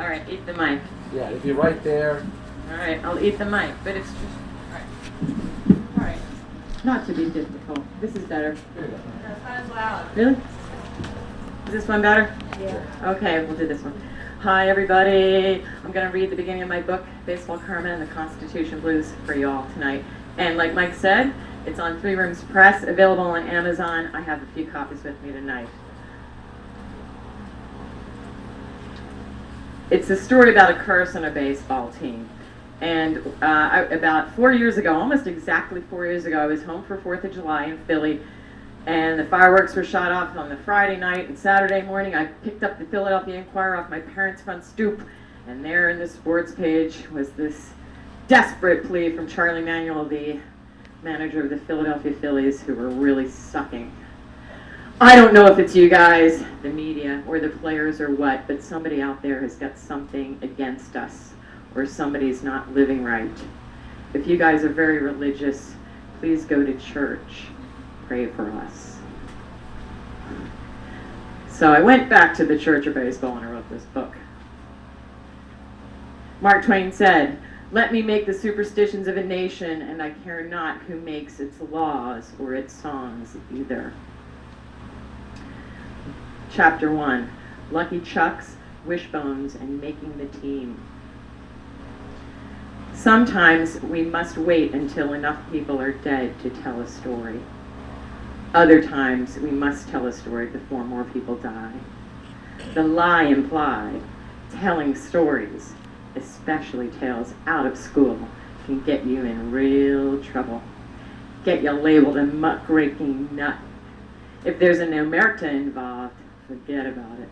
All right, eat the mic. Yeah, if you're right there. All right, I'll eat the mic, but it's just... All right. Not to be difficult. This is better. That's not as loud. Really? Is this one better? Yeah. Okay, we'll do this one. Hi, everybody. I'm going to read the beginning of my book, Baseball Karma and the Constitution Blues, for you all tonight. And like Mike said, it's on Three Rooms Press, available on Amazon. I have a few copies with me tonight. It's a story about a curse on a baseball team. And about 4 years ago, almost exactly 4 years ago, I was home for 4th of July in Philly, and the fireworks were shot off on the Friday night, and Saturday morning I picked up the Philadelphia Inquirer off my parents' front stoop, and there in the sports page was this desperate plea from Charlie Manuel, the manager of the Philadelphia Phillies, who were really sucking. I don't know if it's you guys, the media, or the players, or what, but somebody out there has got something against us, or somebody's not living right. If you guys are very religious, please go to church. Pray for us. So I went back to the Church of Baseball and I wrote this book. Mark Twain said, "Let me make the superstitions of a nation, and I care not who makes its laws or its songs either." Chapter 1, Lucky Chucks, Wishbones, and Making the Team. Sometimes we must wait until enough people are dead to tell a story. Other times we must tell a story before more people die. The lie implied, telling stories, especially tales out of school, can get you in real trouble. Get you labeled a muckraking nut. If there's an omerta involved, forget about it.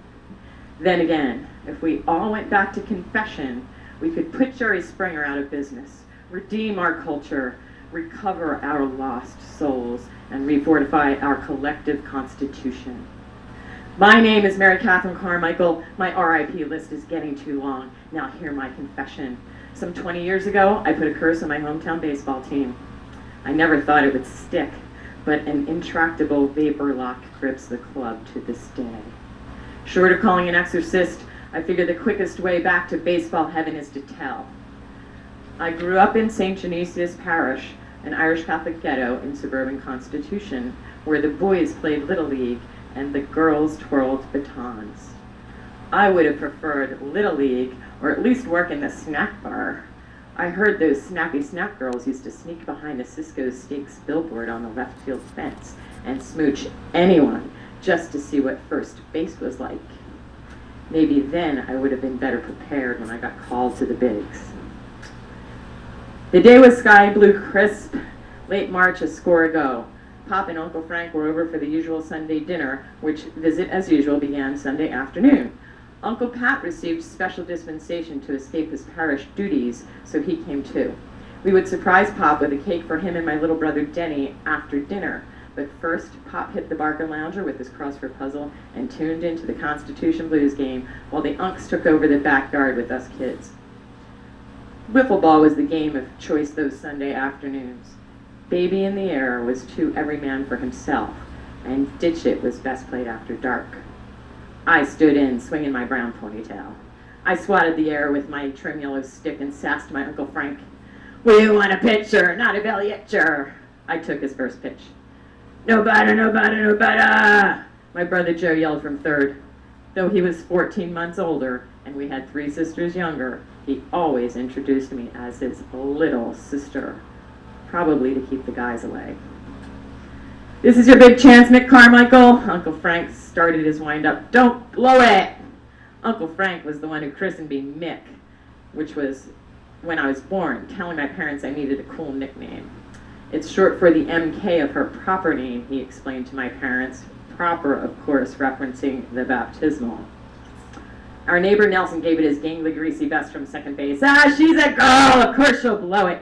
Then again, if we all went back to confession, we could put Jerry Springer out of business, redeem our culture, recover our lost souls, and refortify our collective constitution. My name is Mary Catherine Carmichael. My RIP list is getting too long. Now hear my confession. Some 20 years ago, I put a curse on my hometown baseball team. I never thought it would stick, but an intractable vapor lock grips the club to this day. Short of calling an exorcist, I figure the quickest way back to baseball heaven is to tell. I grew up in St. Genesius Parish, an Irish Catholic ghetto in suburban Constitution, where the boys played Little League and the girls twirled batons. I would have preferred Little League, or at least work in the snack bar. I heard those snappy snack girls used to sneak behind a Cisco Steaks billboard on the left field fence and smooch anyone just to see what first base was like. Maybe then I would have been better prepared when I got called to the bigs. The day was sky blue crisp, late March, a score ago. Pop and Uncle Frank were over for the usual Sunday dinner, which visit as usual began Sunday afternoon. Uncle Pat received special dispensation to escape his parish duties, so he came too. We would surprise Pop with a cake for him and my little brother Denny after dinner. But first, Pop hit the Barker Lounger with his crossword puzzle and tuned into the Constitution Blues game while the Unks took over the backyard with us kids. Wiffle ball was the game of choice those Sunday afternoons. Baby in the Air was to every man for himself, and Ditch It was best played after dark. I stood in, swinging my brown ponytail. I swatted the air with my trim yellow stick and sassed my Uncle Frank. "We want a pitcher, not a belly itcher." I took his first pitch. "No batter, no batter, no batter!" My brother Joe yelled from third. Though he was 14 months older, and we had 3 sisters younger, he always introduced me as his little sister, probably to keep the guys away. "This is your big chance, Mick Carmichael." Uncle Frank started his wind-up. "Don't blow it!" Uncle Frank was the one who christened me Mick, which was when I was born, telling my parents I needed a cool nickname. "It's short for the MK of her proper name," he explained to my parents. Proper, of course, referencing the baptismal. Our neighbor Nelson gave it his gangly, greasy best from second base. "Ah, she's a girl! Of course she'll blow it!"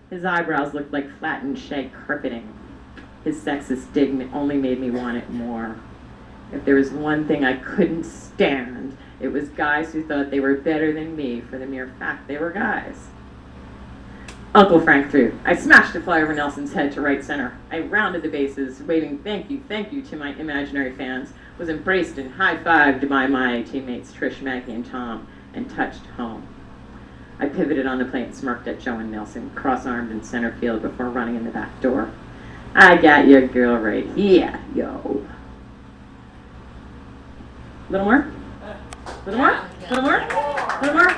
His eyebrows looked like flattened shag carpeting. His sexist dig only made me want it more. If there was one thing I couldn't stand, it was guys who thought they were better than me for the mere fact they were guys. Uncle Frank threw. I smashed a fly over Nelson's head to right center. I rounded the bases, waving thank you to my imaginary fans, was embraced and high-fived by my teammates Trish, Maggie, and Tom, and touched home. I pivoted on the plate and smirked at Joe and Nelson, cross-armed in center field before running in the back door. I got your girl right here, yo. Little more? Little more? Little more? Little more? Okay.